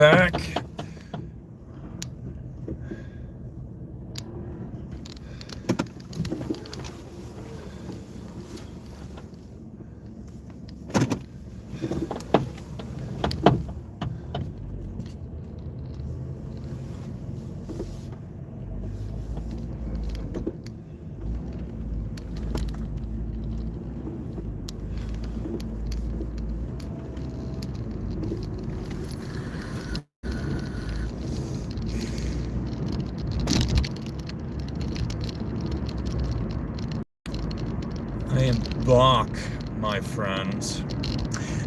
back. I am back, my friends.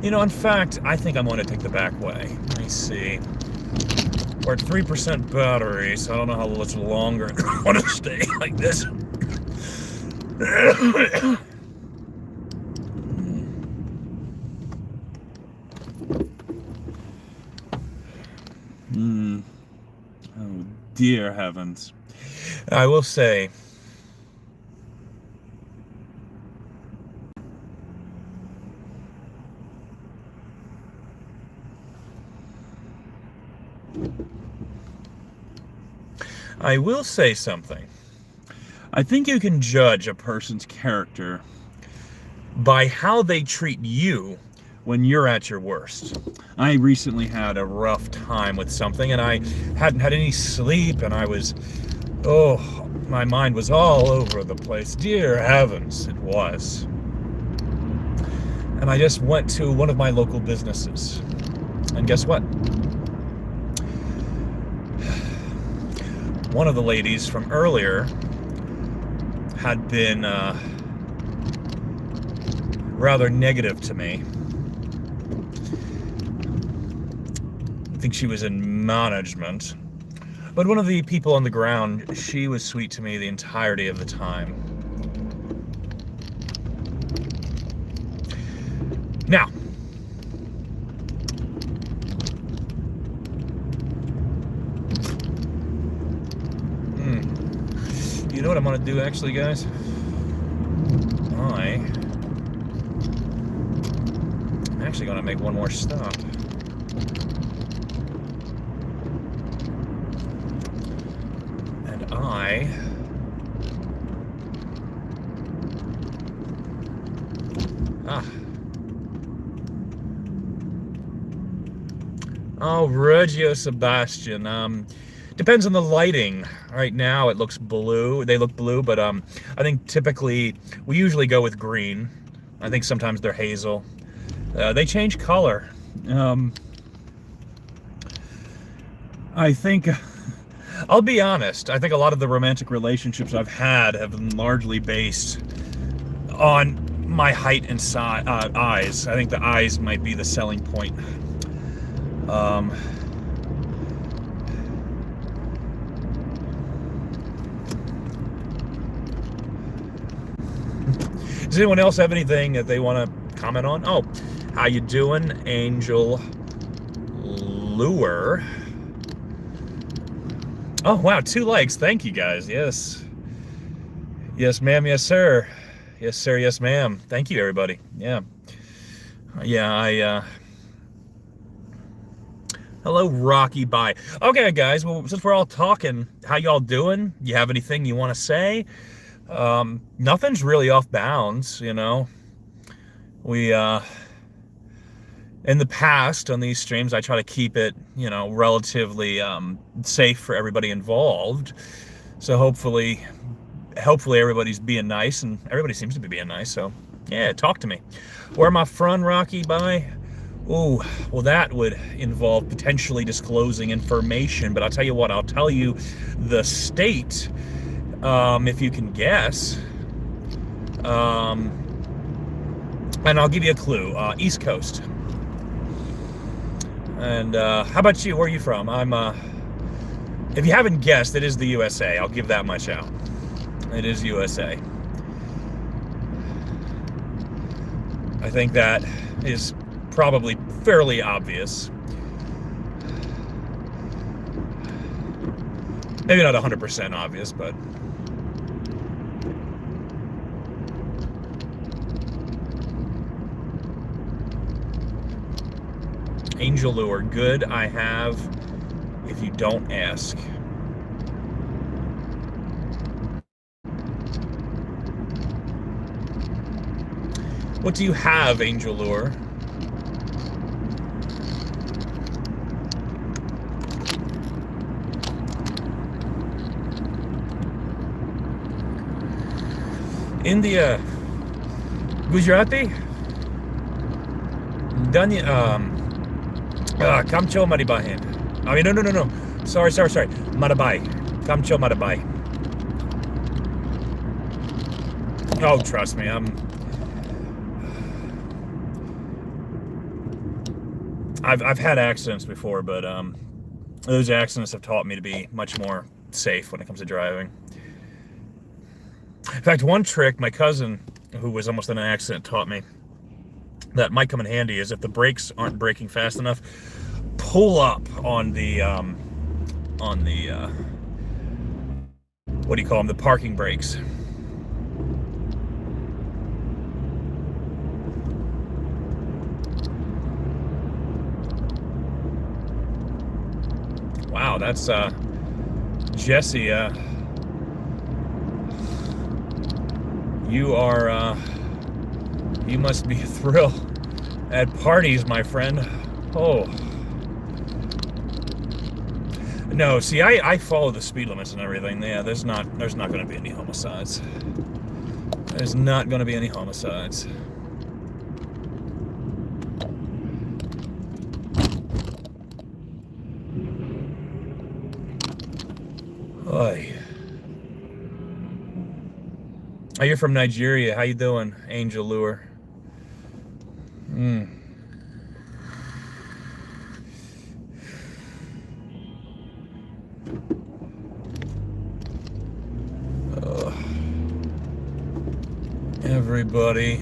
In fact, I think I'm going to take the back way. Let me see. We're at 3% battery, so I don't know how much longer I want to stay like this. Oh, dear heavens. I will say, something. I think you can judge a person's character by how they treat you when you're at your worst. I recently had a rough time with something, and I hadn't had any sleep, and my mind was all over the place. Dear heavens, it was. And I just went to one of my local businesses. And guess what? One of the ladies from earlier had been rather negative to me. I think she was in management. But one of the people on the ground, she was sweet to me the entirety of the time. Now, you know what I'm going to do actually, guys? I'm actually going to make one more stop. And Oh, Reggio Sebastian. Depends on the lighting. Right now it looks blue. They look blue, but I think typically we usually go with green. I think sometimes they're hazel. They change color. I think, I'll be honest, I think a lot of the romantic relationships I've had have been largely based on my height and eyes. I think the eyes might be the selling point. Does anyone else have anything that they want to comment on? Oh, how you doing, Angel Lure? Oh, wow, 2 likes. Thank you, guys. Yes. Yes, ma'am. Yes, sir. Yes, sir. Yes, ma'am. Thank you, everybody. Yeah. Hello, Rocky Bye. Okay, guys, well, since we're all talking, how y'all doing? You have anything you want to say? Nothing's really off bounds, We, in the past, on these streams, I try to keep it, relatively safe for everybody involved. So hopefully everybody's being nice, and everybody seems to be being nice, so yeah, talk to me. Where my friend Rocky Bye? Ooh, well, that would involve potentially disclosing information, but I'll tell you what, I'll tell you the state, if you can guess. And I'll give you a clue. East Coast. And how about you? Where are you from? If you haven't guessed, it is the USA. I'll give that much out. It is USA. I think that is probably fairly obvious. Maybe not 100% obvious, but Angel lure, good. I have, if you don't ask. What do you have, Angel lure? India, Gujarati, Danya, Kamcho Maribahin. I mean, no. Sorry. Marabai. Kamcho Marabai. Oh, trust me, I've had accidents before, but those accidents have taught me to be much more safe when it comes to driving. In fact, one trick my cousin, who was almost in an accident, taught me that might come in handy is if the brakes aren't braking fast enough, pull up on the what do you call them? The parking brakes. Wow, that's Jesse. You must be a thrill at parties, my friend. Oh. No, see, I follow the speed limits and everything. Yeah, there's not going to be any homicides. There's not going to be any homicides. Oy. Oh, you're from Nigeria. How you doing, Angel Lure? Everybody.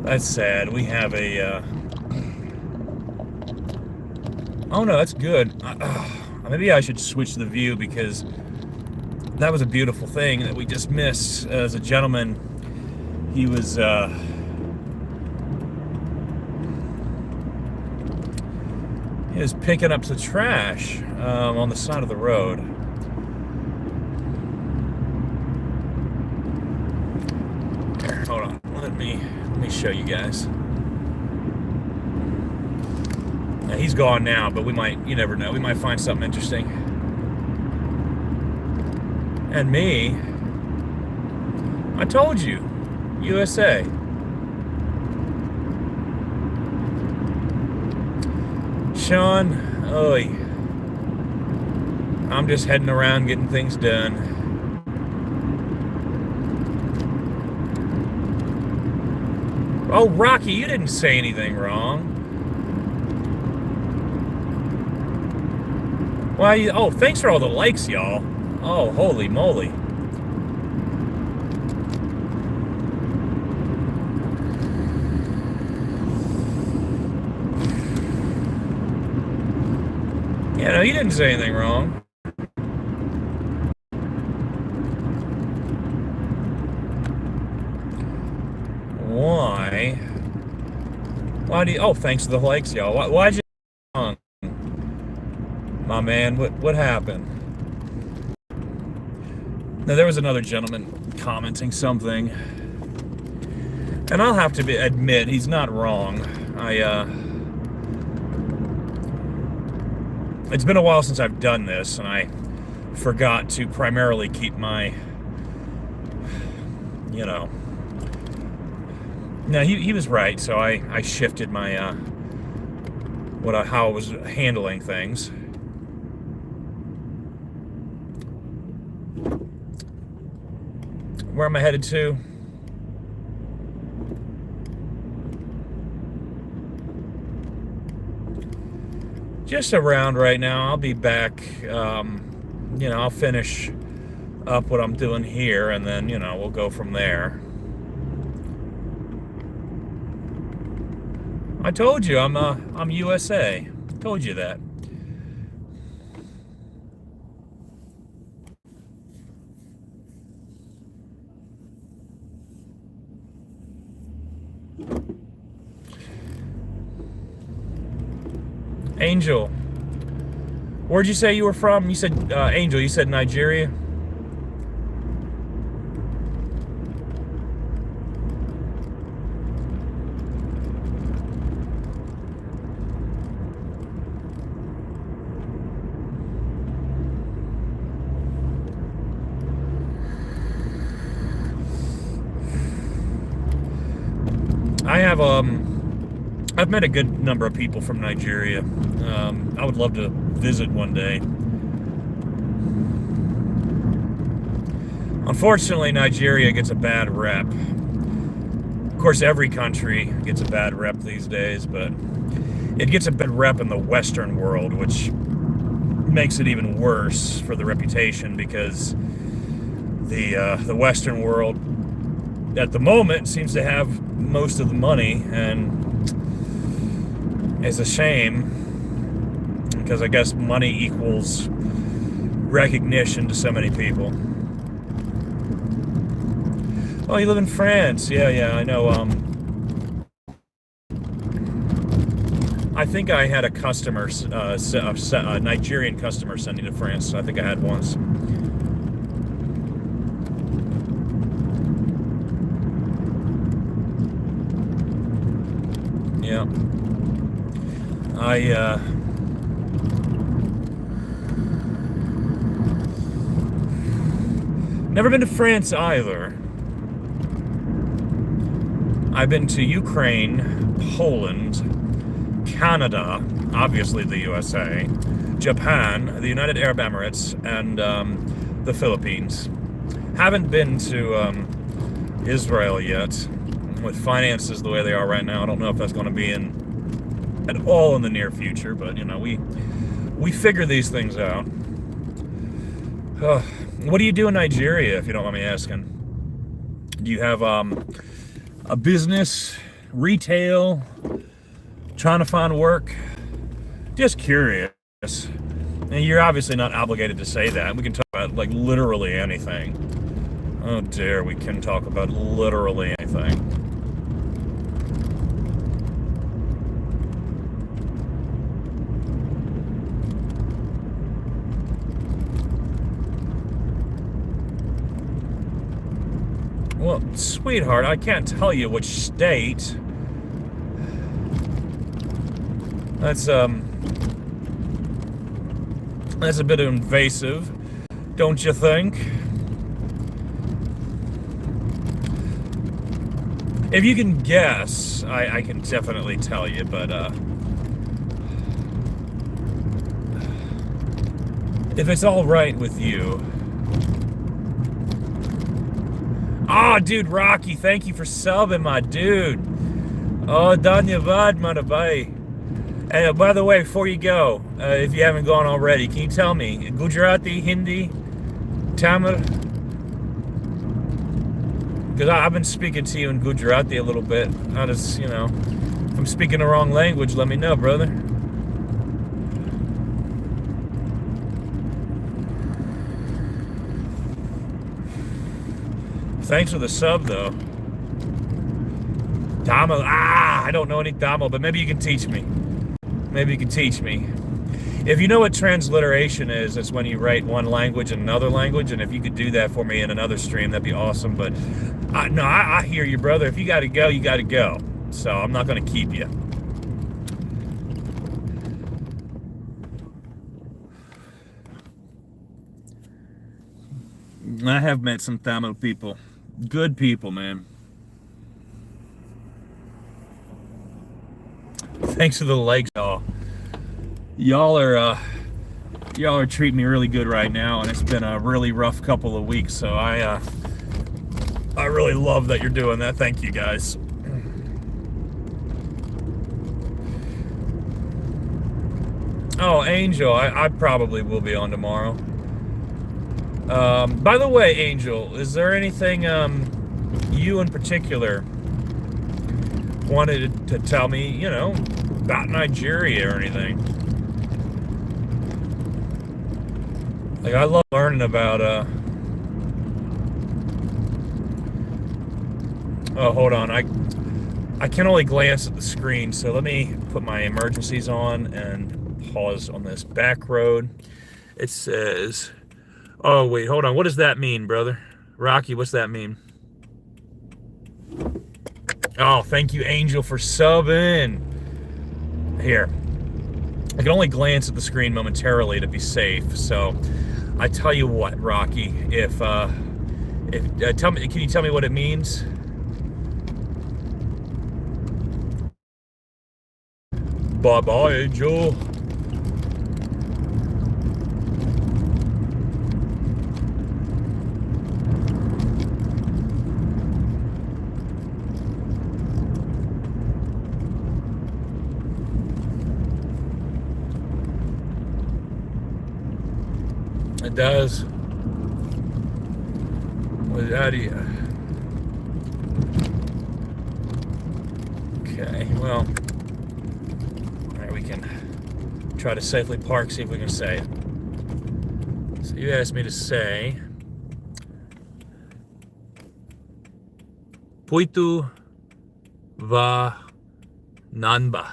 That's sad. We have a oh no, that's good. Maybe I should switch the view because that was a beautiful thing that we just missed. As a gentleman, he was picking up the trash on the side of the road. Here, hold on. Let me show you guys. Now, he's gone now, but you never know. We might find something interesting. And me, I told you, USA. Sean, oi. I'm just heading around getting things done. Oh, Rocky, you didn't say anything wrong. Why? Oh, thanks for all the likes, y'all. Oh, holy moly. Yeah, no, you didn't say anything wrong. Why do you... Oh, thanks for the likes, y'all. Why'd you... My man, what happened? Now, there was another gentleman commenting something. And I'll have to admit, he's not wrong. It's been a while since I've done this, and I forgot to primarily keep my... You know... No, he was right, so I shifted my, how I was handling things. Where am I headed to? Just around right now. I'll be back, I'll finish up what I'm doing here, and then, we'll go from there. I told you I'm USA. Told you that. Angel, where'd you say you were from? You said Angel. You said Nigeria. I've met a good number of people from Nigeria. I would love to visit one day. Unfortunately, Nigeria gets a bad rep. Of course, every country gets a bad rep these days, but it gets a bad rep in the Western world, which makes it even worse for the reputation, because the Western world at the moment seems to have most of the money, and it's a shame, because I guess money equals recognition to so many people. Oh, you live in France? Yeah, I know. I think I had a customer, a Nigerian customer sending to France. I think I had once. Yeah. Never been to France either. I've been to Ukraine, Poland, Canada, obviously the USA, Japan, the United Arab Emirates, and the Philippines. Haven't been to Israel yet. With finances the way they are right now, I don't know if that's going to be at all in the near future, but you know, we figure these things out. What do you do in Nigeria, if you don't mind me asking? Do you have a business, retail, trying to find work? Just curious. And you're obviously not obligated to say that. We can talk about like literally anything. Oh dear, we can talk about literally anything. Well, sweetheart, I can't tell you which state. That's a bit invasive, don't you think? If you can guess, I can definitely tell you, but if it's all right with you. Oh, dude, Rocky, thank you for subbing, my dude. Oh, Dhanyavad, Manabai. And by the way, before you go, if you haven't gone already, can you tell me Gujarati, Hindi, Tamil? Because I've been speaking to you in Gujarati a little bit. I just, you know, if I'm speaking the wrong language, let me know, brother. Thanks for the sub, though. Tamil. I don't know any Tamil, but maybe you can teach me. Maybe you can teach me. If you know what transliteration is, it's when you write one language in another language, and if you could do that for me in another stream, that'd be awesome. But no, I hear you, brother. If you got to go, you got to go. So I'm not going to keep you. I have met some Tamil people. Good people, man. Thanks for the likes, y'all. Y'all are treating me really good right now, and it's been a really rough couple of weeks. So I really love that you're doing that. Thank you, guys. Oh, Angel, I probably will be on tomorrow. By the way, Angel, is there anything you in particular wanted to tell me, you know, about Nigeria or anything. Like, I love learning about, oh, hold on. I can only glance at the screen, so let me put my emergencies on and pause on this back road. It says, oh, wait, hold on. What does that mean, brother? Rocky, what's that mean? Oh, thank you, Angel, for subbing. Here. I can only glance at the screen momentarily to be safe, so I tell you what, Rocky, if tell me, can you tell me what it means? Bye-bye, Angel. It does. How do you... Okay, well... Alright, we can try to safely park, see if we can say it. So you asked me to say... Puitu va nanba.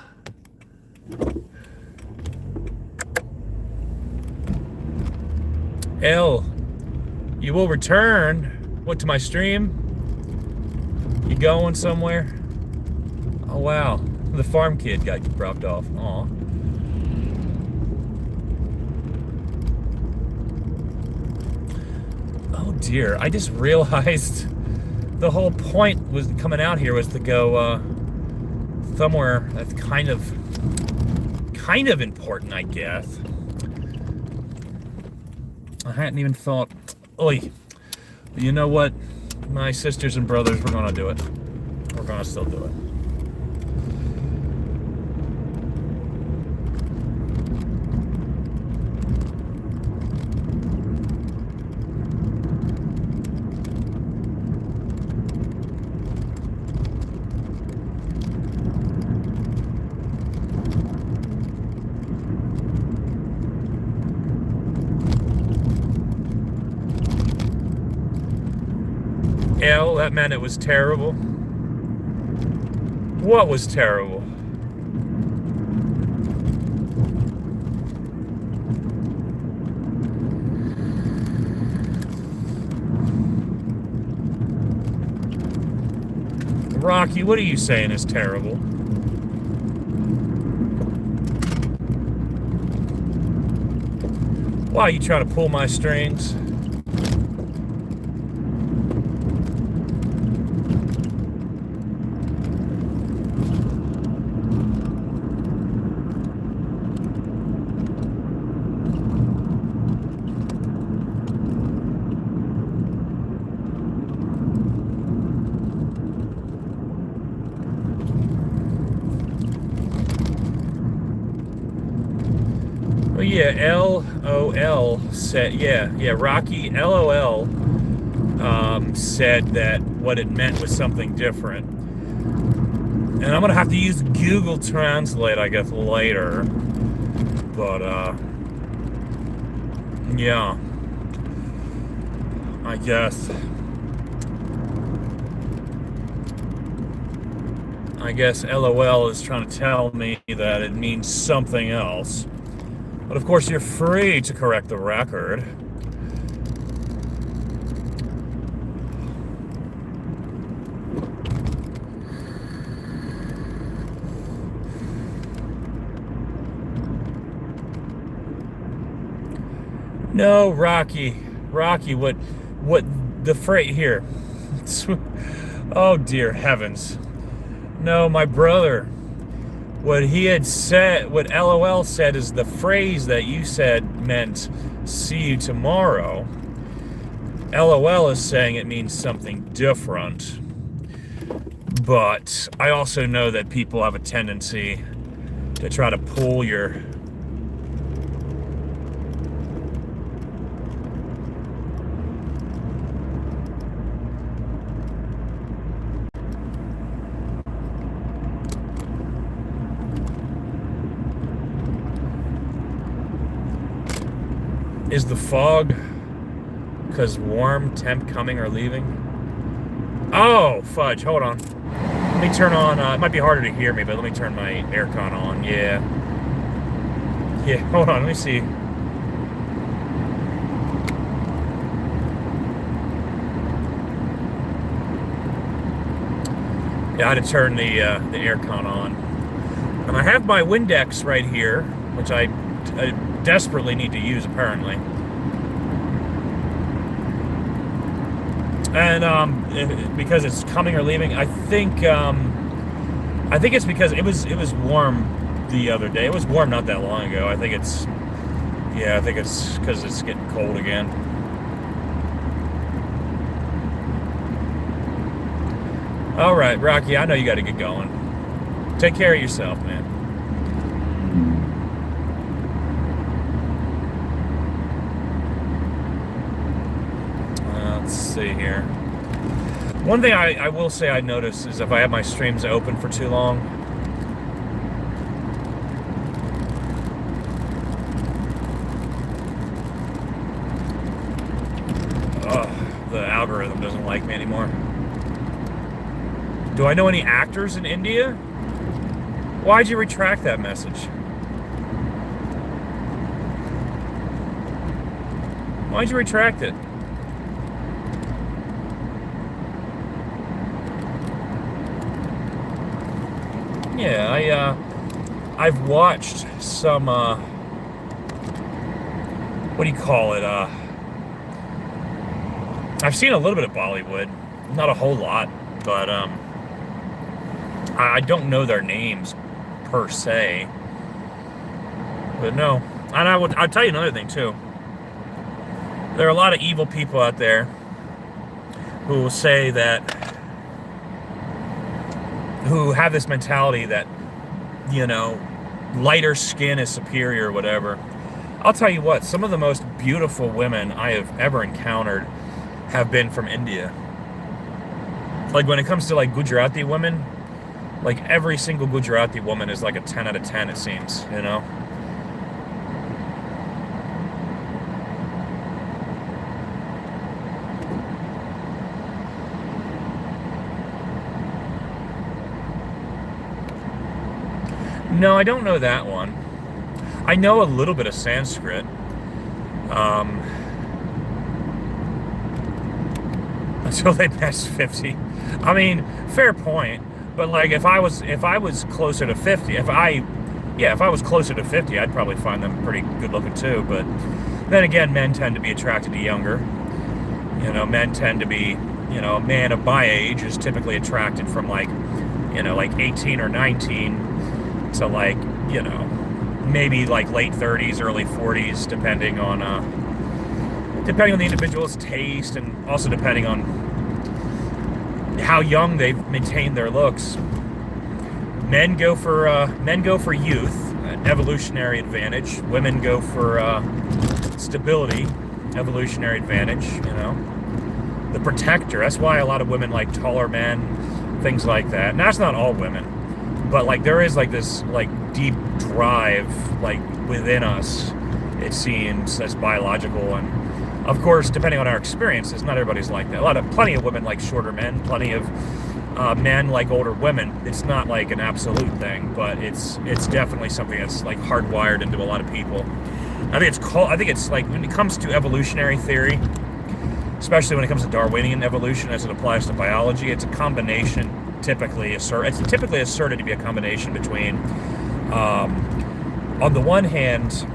L, you will return. What, to my stream? You going somewhere? Oh, wow. The farm kid got dropped off. Aw. Oh, dear. I just realized the whole point was coming out here was to go somewhere that's kind of important, I guess. I hadn't even thought, oi, you know what? My sisters and brothers, we're gonna do it. We're gonna still do it. L, that meant it was terrible. What was terrible? Rocky, what are you saying is terrible? Why are you trying to pull my strings? Yeah, LOL said, yeah, Rocky LOL said that what it meant was something different. And I'm gonna have to use Google Translate, I guess, later. But, yeah. I guess LOL is trying to tell me that it means something else. But of course, you're free to correct the record. No, Rocky, what the phrase here? Oh dear heavens! No, my brother. What he had said, what LOL said, is the phrase that you said meant "see you tomorrow." LOL is saying it means something different. But I also know that people have a tendency to try to pull your... Is the fog because warm temp coming or leaving? Oh, fudge. Hold on. Let me turn on, it might be harder to hear me, but let me turn my aircon on. Yeah. Yeah, hold on. Let me see. Yeah, I had to turn the aircon on. And I have my Windex right here, which I desperately need to use, apparently. And because it's coming or leaving, I think it's because it was warm the other day. It was warm not that long ago. I think it's because it's getting cold again. All right, Rocky, I know you got to get going. Take care of yourself, man. Let's see here. One thing I will say I notice is if I have my streams open for too long, the algorithm doesn't like me anymore. Do I know any actors in India? Why'd you retract that message? Why'd you retract it? Yeah, I've watched some, what do you call it? I've seen a little bit of Bollywood, not a whole lot, but, I don't know their names per se, but no. And I'll tell you another thing too. There are a lot of evil people out there who will say that, who have this mentality that, you know, lighter skin is superior or whatever. I'll tell you what, some of the most beautiful women I have ever encountered have been from India. Like when it comes to like Gujarati women, like every single Gujarati woman is like a 10 out of 10, it seems, you know? No, I don't know that one. I know a little bit of Sanskrit. Until they pass 50. I mean, fair point. But like if I was closer to 50, if I was closer to 50, I'd probably find them pretty good looking too. But then again, men tend to be attracted to younger. You know, men tend to be, you know, a man of my age is typically attracted from like, you know, like 18 or 19 to like, you know, maybe like late 30s, early 40s, depending on the individual's taste and also depending on how young they've maintained their looks. Men go for youth, evolutionary advantage. Women go for stability, evolutionary advantage. You know, the protector. That's why a lot of women like taller men, things like that. And that's not all women, but like there is like this like deep drive like within us. It seems that's biological, and of course, depending on our experiences, not everybody's like that. Plenty of women like shorter men, plenty of men like older women. It's not like an absolute thing, but it's definitely something that's like hardwired into a lot of people. I think it's like when it comes to evolutionary theory, especially when it comes to Darwinian evolution as it applies to biology, it's a combination. It's typically asserted to be a combination between, on the one hand,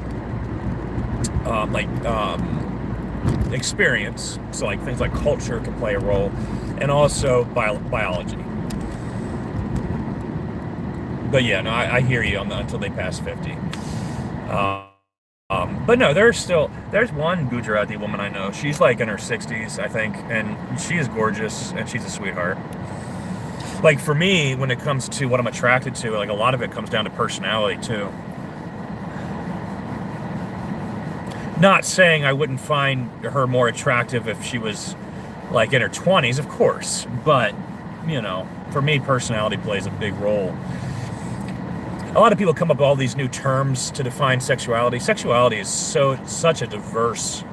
experience, so like things like culture can play a role, and also biology. But yeah, no, I hear you on the until they pass 50. But no, there's one Gujarati woman I know. She's like in her 60s, I think, and she is gorgeous and she's a sweetheart. Like for me, when it comes to what I'm attracted to, like a lot of it comes down to personality too. Not saying I wouldn't find her more attractive if she was like in her 20s, of course, but you know, for me, personality plays a big role. a lot of people come up with all these new terms to define sexuality. Sexuality is such a diverse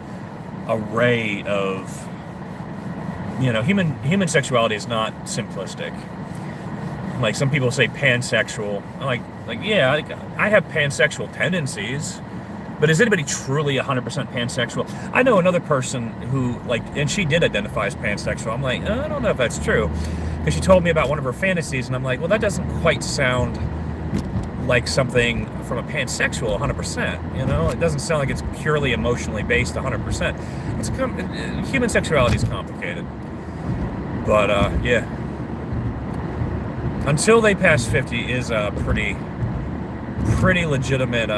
array of, human sexuality is not simplistic. Like some people say pansexual. Yeah, I have pansexual tendencies, but is anybody truly 100% pansexual? I know another person who, and she did identify as pansexual. I'm like, I don't know if that's true, because she told me about one of her fantasies, and I'm like, well, that doesn't quite sound like something from a pansexual 100%. It doesn't sound like it's purely emotionally based 100%. Human sexuality is complicated, but yeah. Until they pass 50 is a pretty legitimate,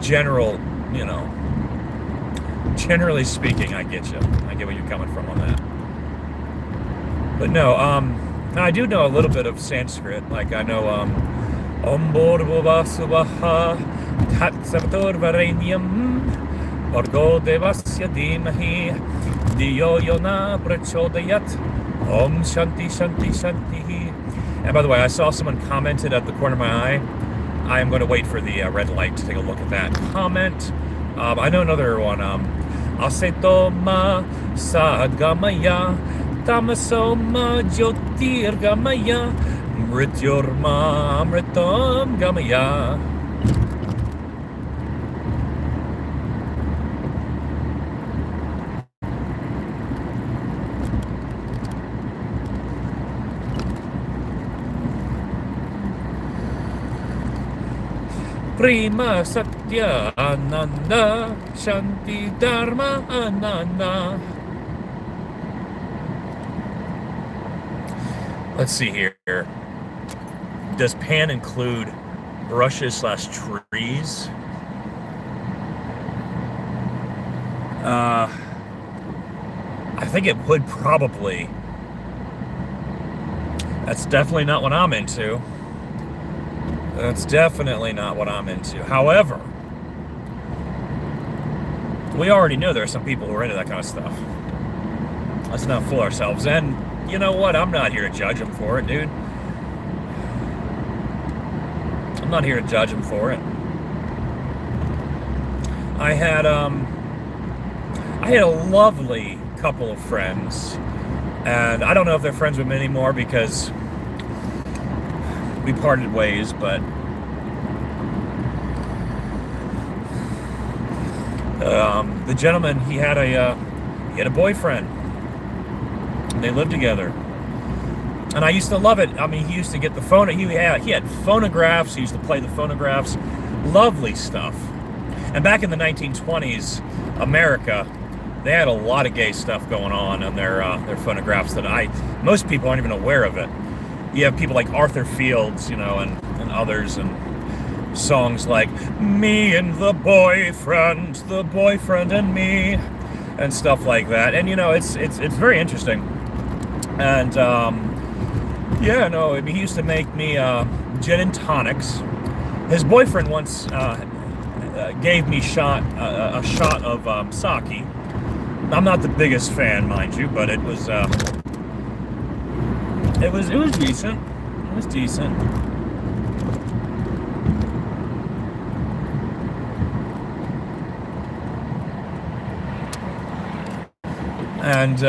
generally speaking, I get you. I get where you're coming from on that. But no, I do know a little bit of Sanskrit. Like I know, Ombodvasubaha Tatsator Varanium Orgo Devasya Dimahi Diyo Yona Prachodayat Om Shanti Shanti Shanti. And by the way, I saw someone commented at the corner of my eye. I am going to wait for the red light to take a look at that comment. I know another one. Asetoma Sadgamaya Tamasoma Jyotirgamaya Mrityorma Amritam Gamaya. Prima Satya Ananda Shanti Dharma Ananda. Let's see here. Does pan include brushes/trees? I think it would probably. That's definitely not what I'm into. That's definitely not what I'm into. However, we already know there are some people who are into that kind of stuff. Let's not fool ourselves. And you know what? I'm not here to judge them for it, dude. I'm not here to judge them for it. I had a lovely couple of friends, and I don't know if they're friends with me anymore because we parted ways, but the gentleman, he had a boyfriend, and they lived together, and I used to love it. I mean, he used to get the phone. He had phonographs. He used to play the phonographs. Lovely stuff. And back in the 1920s, America, they had a lot of gay stuff going on their phonographs that most people aren't even aware of it. You have people like Arthur Fields, and others, and songs like "Me and the Boyfriend and Me," and stuff like that. And it's very interesting. And he used to make me gin and tonics. His boyfriend once gave me a shot of sake. I'm not the biggest fan, mind you, but it was decent. It was decent. And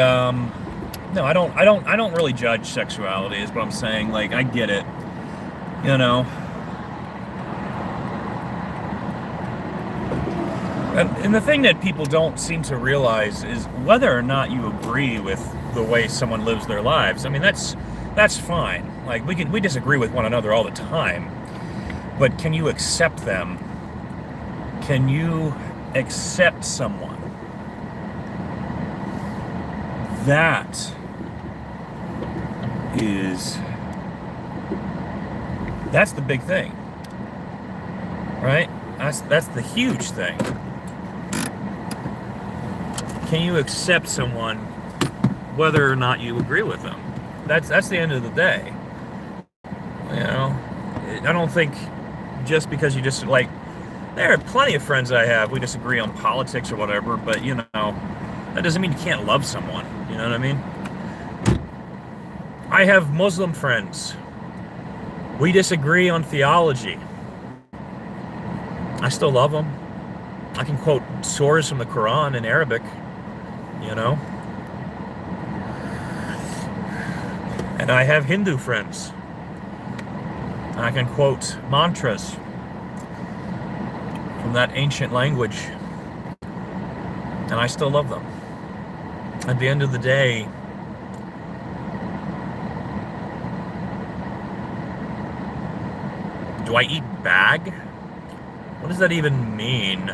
no, I don't really judge sexuality, is what I'm saying. Like, I get it, And the thing that people don't seem to realize is whether or not you agree with the way someone lives their lives. I mean, that's fine. Like, we disagree with one another all the time, but can you accept them? Can you accept someone? That's the big thing, right? That's the huge thing. Can you accept someone whether or not you agree with them? That's the end of the day. I don't think just because you just like, there are plenty of friends I have, we disagree on politics or whatever, but that doesn't mean you can't love someone. You know what I mean? I have Muslim friends We disagree on theology. I still love them. I can quote surahs from the Quran in Arabic, you know. And I have Hindu friends. I can quote mantras from that ancient language. And I still love them. At the end of the day, do I eat bag? What does that even mean?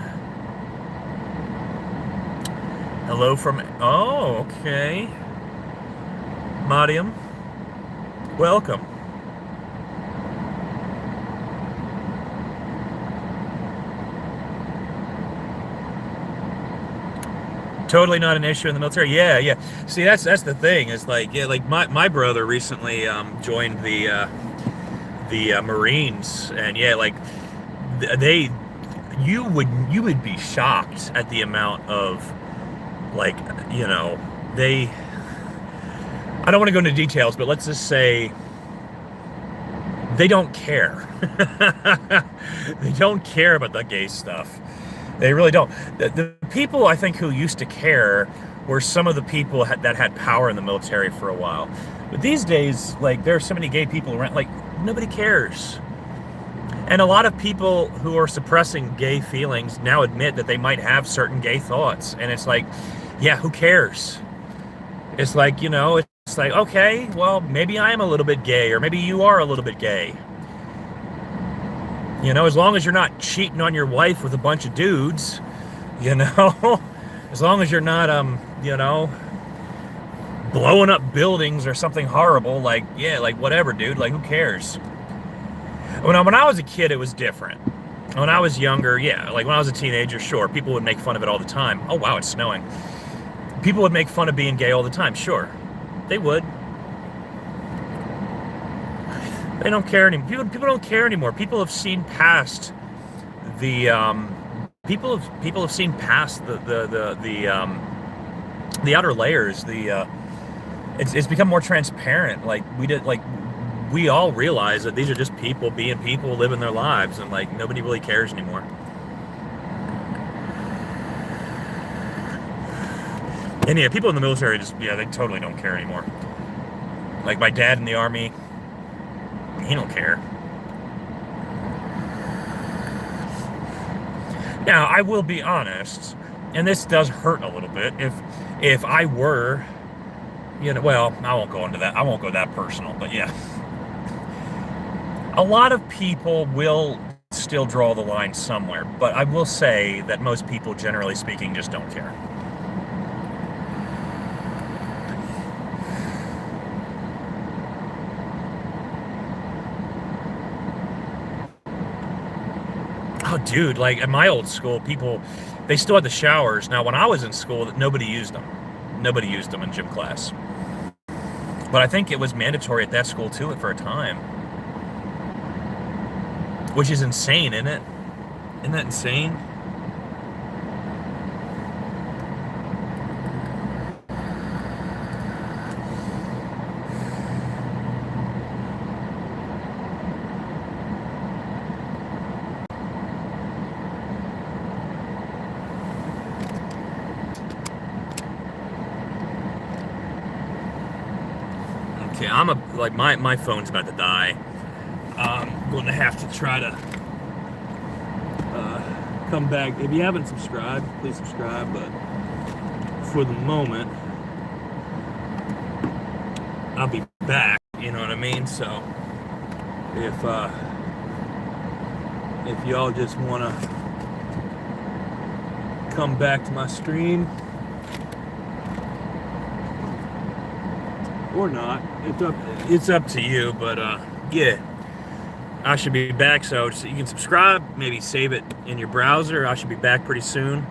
Hello from... Oh, okay. Mariam, welcome. Totally not an issue in the military. Yeah, yeah. See, that's the thing. It's like, yeah, like my brother recently joined the Marines, and yeah, like they you would be shocked at the amount of, like, you know, they, I don't want to go into details, but let's just say they don't care. They don't care about the gay stuff. They really don't. The people, I think, who used to care were some of the people that had power in the military for a while. But these days, like, there are so many gay people around, like, nobody cares. And a lot of people who are suppressing gay feelings now admit that they might have certain gay thoughts. And it's like, yeah, who cares? It's like, you know, it's like, okay, well, maybe I am a little bit gay, or maybe you are a little bit gay. You know, as long as you're not cheating on your wife with a bunch of dudes, you know, as long as you're not, you know, blowing up buildings or something horrible, like, yeah, like, whatever, dude, like, who cares? When I was a kid, it was different. When I was younger, yeah, like, when I was a teenager, sure, people would make fun of it all the time. Oh, wow, it's snowing. People would make fun of being gay all the time, sure. They would. They don't care anymore. People don't care anymore. People have seen past the people have seen past the outer layers. It's become more transparent. Like, we all realize that these are just people being people, living their lives, and, like, nobody really cares anymore. And yeah, people in the military just, yeah, they totally don't care anymore. Like, my dad in the Army, he don't care. Now, I will be honest, and this does hurt a little bit, if I were, you know, well, I won't go into that. I won't go that personal, but yeah. A lot of people will still draw the line somewhere, but I will say that most people, generally speaking, just don't care. Oh, dude, like, at my old school, people, they still had the showers. Now, when I was in school, nobody used them. Nobody used them in gym class. But I think it was mandatory at that school, too, for a time. Which is insane, isn't it? Isn't that insane? Okay, like, my phone's about to die. I'm going to have to try to come back. If you haven't subscribed, please subscribe. But for the moment, I'll be back. You know what I mean? So if y'all just want to come back to my stream or not, it's up to you. But yeah. I should be back, so you can subscribe, maybe save it in your browser. I should be back pretty soon.